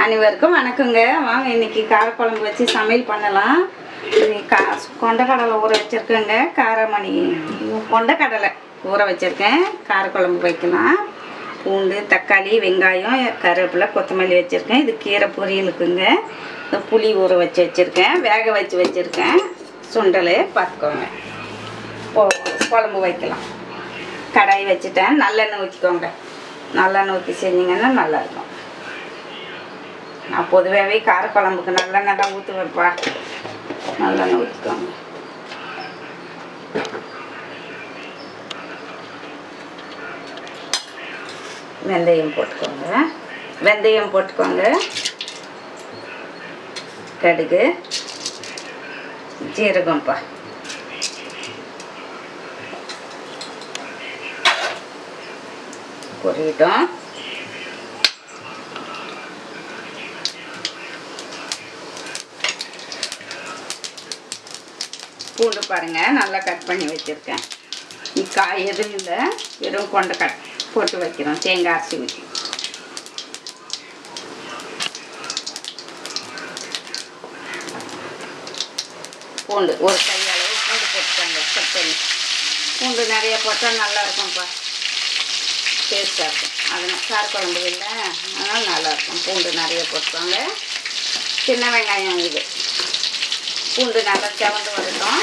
அனைவருக்கும் வணக்கங்க. வாங்க இன்னைக்கு காரக்குழம்பு வச்சு சமையல் பண்ணலாம். கொண்டக்கடலை ஊற வச்சுருக்கேங்க. காரமணி கொண்டக்கடலை ஊற வச்சுருக்கேன். காரக்குழம்பு வைக்கலாம். பூண்டு, தக்காளி, வெங்காயம், கருவேப்பிலை, கொத்தமல்லி வச்சுருக்கேன். இது கீரை பொரியலுக்குங்க. புளி ஊற வச்சுருக்கேன். வேக வச்சுருக்கேன். சுண்டல் பார்த்துக்கோங்க. குழம்பு வைக்கலாம். கடாய் வச்சுட்டேன். நல்லெண்ணெய் ஊற்றிக்கோங்க. நல்லெண்ணெய் ஊற்றி செஞ்சிங்கன்னா நல்லாயிருக்கும். நான் பொதுவாகவே காரக்குழம்புக்கு நல்லெண்ணெய் தான் ஊற்றுவேன்ப்பா. நல்லெண்ணெய் ஊற்றிக்கோங்க. வெந்தயம் போட்டுக்கோங்க. கடுகு, ஜீரகம்ப்பா. பொரியட்டும். பூண்டு பாருங்கள், நல்லா கட் பண்ணி வச்சுருக்கேன். காய் எதுவும் இல்லை, வெறும் கொண்டக்கடலை போட்டு வைக்கிறோம். தேங்காய் அரைச்சி ஊற்றி பூண்டு ஒரு கையளவு பூண்டு போட்டுக்காங்க. கட் பண்ணி பூண்டு நிறைய போட்டால் நல்லா இருக்கும்ப்பா, டேஸ்ட்டாக இருக்கும். அதனால் காரக்குழம்பு இல்லை, அதனால் நல்லாயிருக்கும். பூண்டு நிறைய போட்டுக்கோங்க. சின்ன வெங்காயம் இது. பூண்டு நல்லா செவந்து வரட்டும்.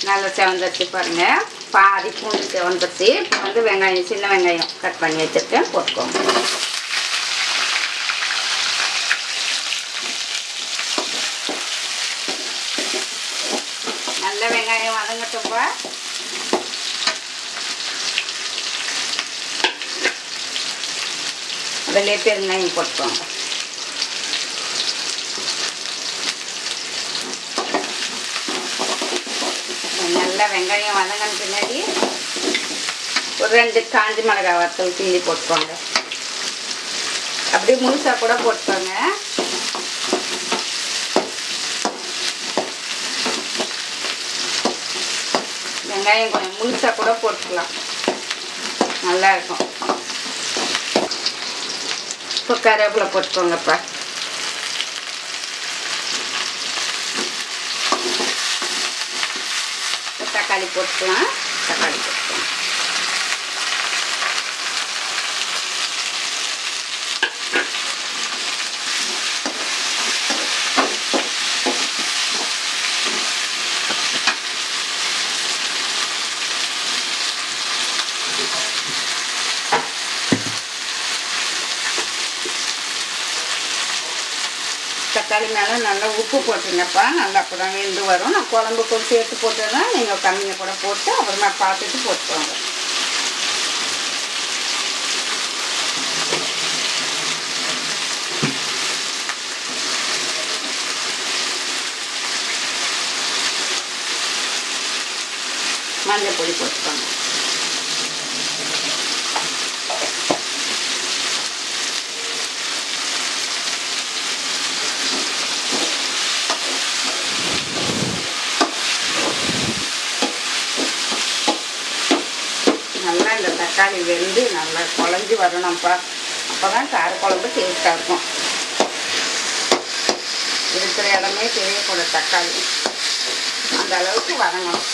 நல்லா செவந்துருச்சு பாருங்கள். பாதி பூண்டு செவந்துருச்சு. இப்போ வந்து வெங்காயம், சின்ன வெங்காயம் கட் பண்ணி வச்சுருக்கேன், போட்டுக்கோங்க. நல்ல வெங்காயம் வதங்கட்டும்பா. அதிலே பெருங்காயம் போட்டுக்கோங்க. நல்லா வெங்காயம் வதங்கின பின்னாடி ஒரு 2 காஞ்சி மிளகாய் வத்தல் கிள்ளி போட்டுக்கோங்க. அப்படியே முழுசாக கூட போட்டுக்கோங்க. வெங்காயம் கொஞ்சம் முழுசாக கூட போட்டுக்கலாம், நல்லாயிருக்கும். இப்போ கருவேப்பிலை போட்டுக்கோங்கப்பா. தக்காளி போட்டுக்கலாம். தக்காளி போட்டுக்கலாம். தக்காளி மேலே நல்லா உப்பு போட்டுருங்கப்பா. நல்லா அப்போ தான் வெந்து வரும். நான் குழம்புக்கு சேர்த்து போட்டேன்னா நீங்கள் கம்மியாக கூட போட்டு அப்புறமா பார்த்துட்டு போட்டுக்கோங்க. மஞ்சள் பொடி போட்டுக்கோங்க. நல்லா இந்த தக்காளி வெந்து நல்லா குழஞ்சி வரணும்ப்பா. அப்போ தான் காரக்குழம்பு டேஸ்ட்டாக இருக்கும். இருக்கிற இடமே தெரியக்கூடாது. தக்காளி அந்த அளவுக்கு வதங்கணும்.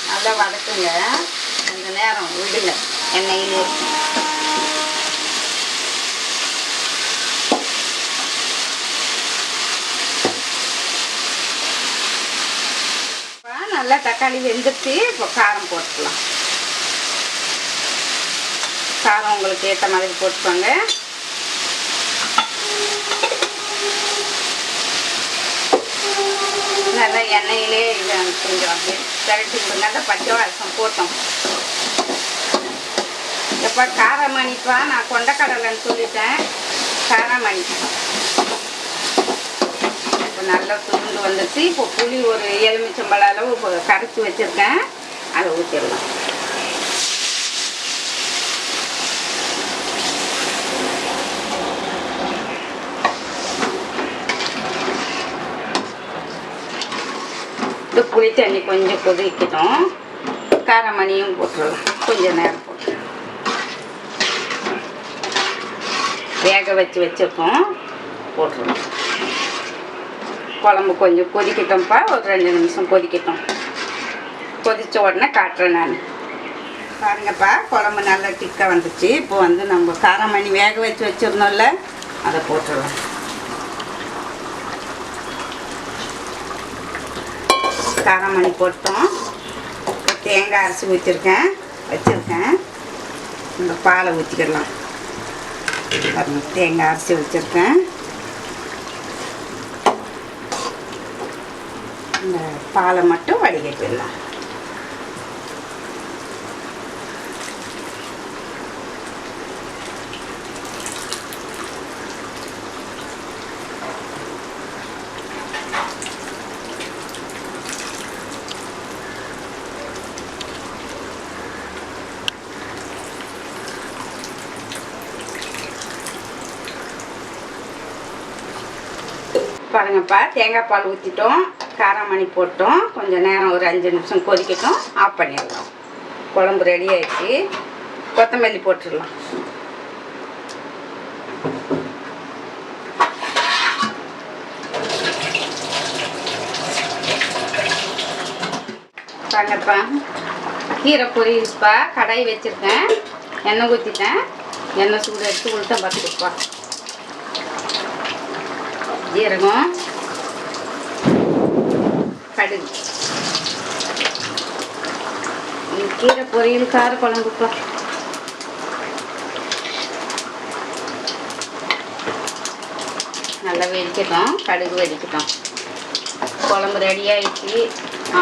நல்லா வதக்குங்க. கொஞ்சம் நேரம் விடுங்க எண்ணெயிலே. நல்லா தக்காளி வெந்துட்டு இப்போ காரம் போட்டுக்கலாம். காரம் உங்களுக்கு ஏற்ற மாதிரி போட்டுக்கோங்க. நல்லா எண்ணெயிலே இதை கொஞ்சம் அப்படியே திரட்டி விடுங்க. அந்த பச்சை வாசம் போட்டோம். எப்போ காரமணிப்பா, நான் கொண்டக்கடலைன்னு சொல்லிட்டேன். காரமணி இப்போ நல்லா சுருண்டு வந்துச்சு. இப்போ புளி ஒரு எலுமிச்சம்பழ அளவு இப்போ கரைச்சி வச்சுருக்கேன், அதை ஊற்றிடலாம். இந்த புளி தண்ணி கொஞ்சம் கொதிக்கட்டும். காரமணியும் போட்டுடலாம். கொஞ்சம் நேரம் போட்டு வேக வச்சுருக்கோம், போட்டுருவோம். குழம்பு கொஞ்சம் கொதிக்கட்டும்ப்பா. ஒரு 2 நிமிஷம் கொதிக்கட்டும். கொதித்த உடனே காட்டுறேன் நான். பாருங்கப்பா, குழம்பு நல்லா திக்காக வந்துச்சு. இப்போ வந்து நம்ம காரமணி வேக வச்சுருந்தோம்ல, அதை போட்டுடலாம். காரமணி போட்டோம். தேங்காய் அரைச்சி வச்சுருக்கேன். இந்த பாலை ஊற்றிக்கிடலாம். பாருங்க, தேங்காய் அரைச்சி வச்சுருக்கேன். இந்த பாலை மட்டும் வடிகட்டிடலாம். பாருங்கப்பா, தேங்காய் பால் ஊற்றிட்டோம், காரமணி போட்டோம். கொஞ்சம் நேரம் ஒரு 5 நிமிஷம் கொதிக்கட்டும். ஆஃப் பண்ணிடலாம். குழம்பு ரெடி ஆயிடுச்சு. கொத்தமல்லி போட்டுடலாம். பாருங்கப்பா, கீரை பொரியுதுப்பா. கடாய் வச்சுருக்கேன், எண்ணெய் ஊற்றிட்டேன். எண்ணெய் சூடு எடுத்து உளுத்தம் பார்த்துக்குப்பா. ஜீரகம், கடுகு. கீரை பொரியல் கார குழம்புப்பா. நல்லா வெடிக்கட்டும். கடுகு வெடிக்கட்டும். குழம்பு ரெடி ஆகிடுச்சு.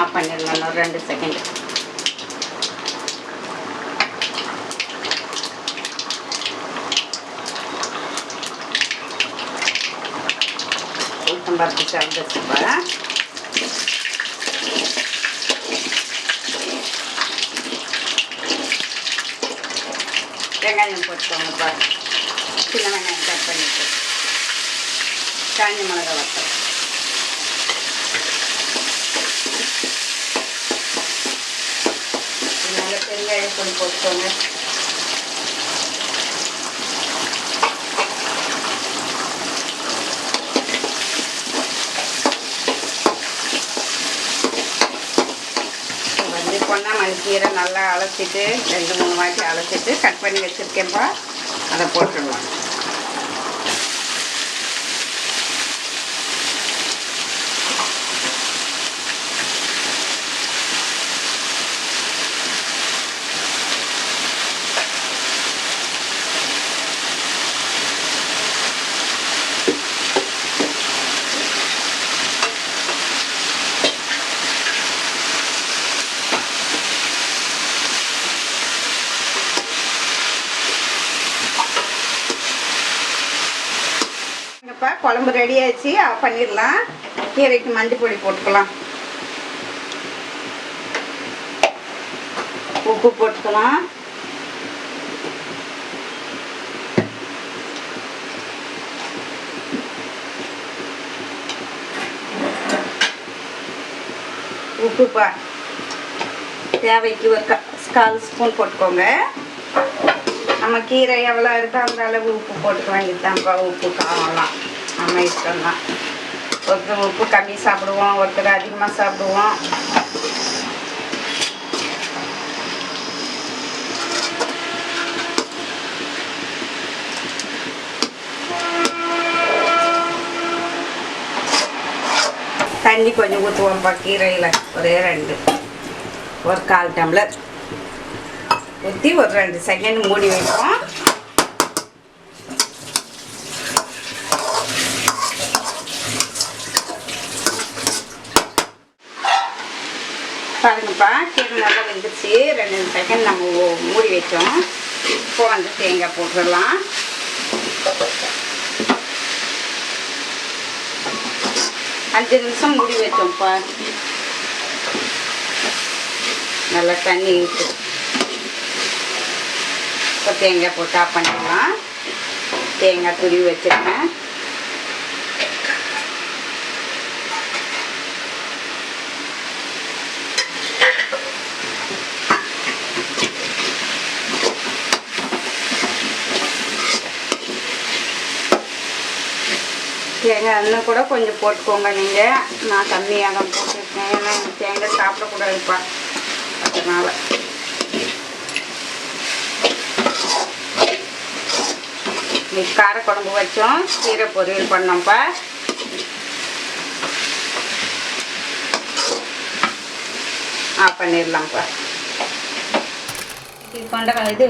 ஆஃப் பண்ணிடலாம் ஒரு 2 செகண்ட். பருப்பு சேர்ந்துச்சுப்பா. வெங்காயம் போட்டுக்கோங்கப்பா. சின்ன வெங்காயம் கட் பண்ணிட்டு காஞ்ச மிளகா வத்தல். நல்ல பெருங்காயம் பொடி போட்டுக்கோங்க. பொன்னாமணி கீரை நல்லா அலசிட்டு 2-3 வாட்டி அலசிட்டு கட் பண்ணி வச்சுருக்கேன்ப்பா. அதை போட்டுடலாம். குழம்பு ரெடி ஆயிடுச்சு. ஆஃப் பண்ணிடலாம். கீரைக்கு மஞ்சள் பொடி போட்டுக்கலாம். உப்பு போட்டுக்கலாம். உப்புப்பா தேவைக்கு ஒரு 1/4 ஸ்பூன் போட்டுக்கோங்க. நம்ம கீரை எவ்வளோ இருக்கோ அந்த அளவு உப்பு போட்டுக்க வேண்டியதுதான்ப்பா. உப்பு காரம்லாம் நம்ம இஷ்டம்தான். ஒருத்தர் உப்பு கம்மி சாப்பிடுவோம், ஒருத்தர் அதிகமாக சாப்பிடுவோம். தண்ணி கொஞ்சம் ஊற்றுவோம்ப்பா. கீரையில் ஒரே 2 ஒரு 1/4 டம்ளர் ஊற்றி ஒரு 2 செகண்ட் மூடி வைப்போம். பாருங்கப்பா, கீரை நல்லா வெந்துச்சு. 2 செகண்ட் நம்ம மூடி வச்சோம். இப்போ வந்து தேங்காய் போட்டுடலாம். அஞ்சு நிமிஷம் மூடி வச்சோம்ப்பா. நல்லா தண்ணி ஊற்று. இப்போ தேங்காய் போட்டு ஆஃப் பண்ணிடலாம். தேங்காய் துருவி வச்சுருக்கேன். தேங்காய் இன்னும் கூட கொஞ்சம் போட்டுக்கோங்க நீங்கள். நான் கம்மியாக தான் போட்டுருக்கேன், ஏன்னா எனக்கு தேங்காய் சாப்பிடக்கூடாதுப்பா, அதனால். இன்னைக்கு காரக்குழம்பு வச்சோம், கீரை பொரியல் பண்ணோம்ப்பா. பண்ணிடலாம்ப்பா. இது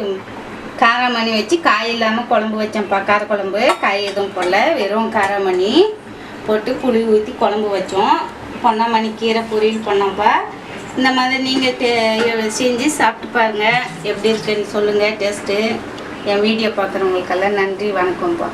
காராமணி வச்சு காய் இல்லாமல் குழம்பு வச்சோம்ப்பா. காரக்குழம்பு காய் எதுவும் போடல, வெறும் காராமணி போட்டு புளி ஊற்றி குழம்பு வச்சோம். பொன்னாமணி கீரை பொரியல் பண்ணோம்ப்பா. இந்த மாதிரி நீங்கள் செஞ்சு சாப்பிட்டு பாருங்கள், எப்படி இருக்குன்னு சொல்லுங்கள் டேஸ்ட்டு. என் வீடியோ பார்க்குறவங்களுக்கெல்லாம் நன்றி, வணக்கம்ப்பா.